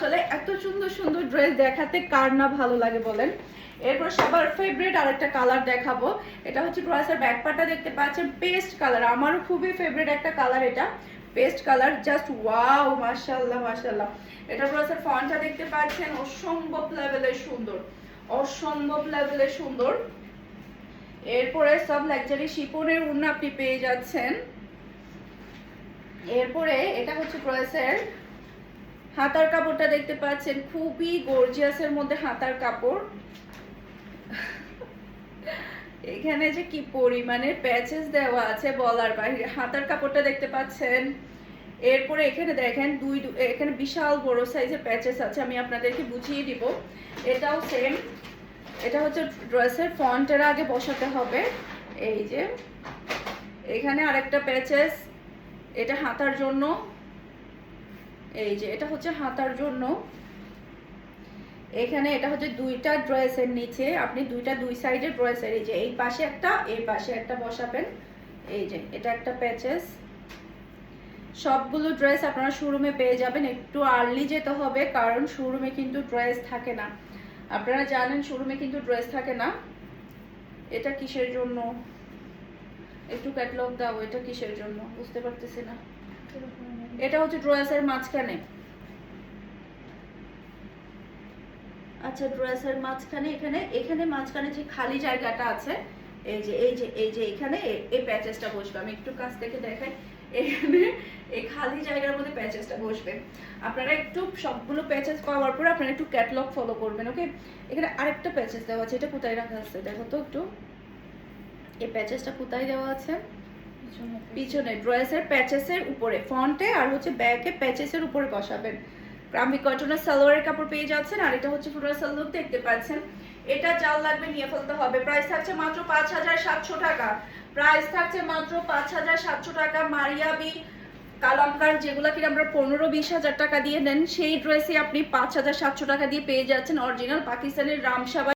আসলে এত সুন্দর সুন্দর ড্রেস দেখাতে কার না ভালো লাগে বলেন। এরপর সবার ফেভারিট আরেকটা কালার দেখাবো। এটা হচ্ছে ড্রেসের ব্যাক পার্টটা দেখতে পাচ্ছেন পেস্ট কালার, আমারও খুবই ফেভারিট একটা কালার এটা, পেস্ট কালার, জাস্ট ওয়াও মাশাআল্লাহ মাশাআল্লাহ। এটা ড্রেসের ফন্টটা দেখতে পাচ্ছেন অসম্ভব লেভেলের সুন্দর, অসম্ভব লেভেলের সুন্দর। এরপরে সব লাক্সারি শিফনের ওড়না আপনি পেয়ে যাচ্ছেন। এরপরে এটা হচ্ছে ড্রেসের হাতার কাপড়টা দেখতে পাচ্ছেন, খুবই গর্জিয়াসের মধ্যে হাতার কাপড়। এখানে যে কি পরিমাণে প্যাচেস দেওয়া আছে বলার বাইরে। হাতার কাপড়টা দেখতে পাচ্ছেন। এরপরে এখানে দেখেন এখানে বিশাল বড় সাইজের প্যাচেস আছে, আমি আপনাদেরকে বুঝিয়ে দিব। এটাও সেম, এটা হচ্ছে ড্রেসের ফন্টের আগে বসাতে হবে। এই যে এখানে আরেকটা প্যাচেস, এটা হাতার জন্য। এই যে এটা হচ্ছে হাতার জন্য। এখানে এটা হচ্ছে দুইটা ড্রেসের নিচে আপনি দুই সাইডের ড্রেসের, এই যে এই পাশে একটা এই পাশে একটা বসাবেন। এই যে এটা একটা প্যাচেস। সবগুলো ড্রেস আপনারা শোরুমে পেয়ে যাবেন। একটু আর্লি যেতে হবে কারণ শোরুমে কিন্তু ড্রেস থাকে না, আপনারা জানেন শোরুমে কিন্তু ড্রেস থাকে না। এটা কিসের জন্য একটু ক্যাটালগ দাও, এটা কিসের জন্য বুঝতে পারতেছি না। এটা হচ্ছে ড্রেসের মাঝখানে, আচ্ছা ড্রেসের মাঝখানে এখানে মাঝখানে যে খালি জায়গাটা আছে, এই যে এখানে এই প্যাচেসটা বসবে। আমি একটু কাছ থেকে দেখাই, এখানে এই খালি জায়গার মধ্যে প্যাচেসটা বসবে। আপনারা একটু সবগুলো প্যাচেস পাওয়ার পর আপনারা একটু ক্যাটালগ ফলো করবেন, ওকে। এখানে আরেকটা প্যাচেস দেওয়া আছে, এটা কোথায় রাখা আছে দেখো তো একটু। এই প্যাচেসটা কোথায় দেওয়া আছে? পিছনে ড্রেসের প্যাচেসের উপরে, ফ্রন্টে আর হচ্ছে ব্যাকে প্যাচেসের উপরে বসাবেন। ক্রাম্বি কটনের সালোয়ারের কাপড় পেয়ে যাচ্ছেন। আর এটা হচ্ছে পুরো সালোয়ার দেখতে পাচ্ছেন। এটা যাও লাগবে নিয়ে ফেলতে হবে। প্রাইস থাকছে মাত্র 5700 টাকা। প্রাইস থাকছে মাত্র 5700 টাকা। মারিয়াবি কালামকার যেগুলো কিনা আমরা 15-20 হাজার টাকা দিয়ে নেন, সেই ড্রেসে আপনি 5700 টাকা দিয়ে পেয়ে যাচ্ছেন অরিজিনাল পাকিস্তানের রামসাবা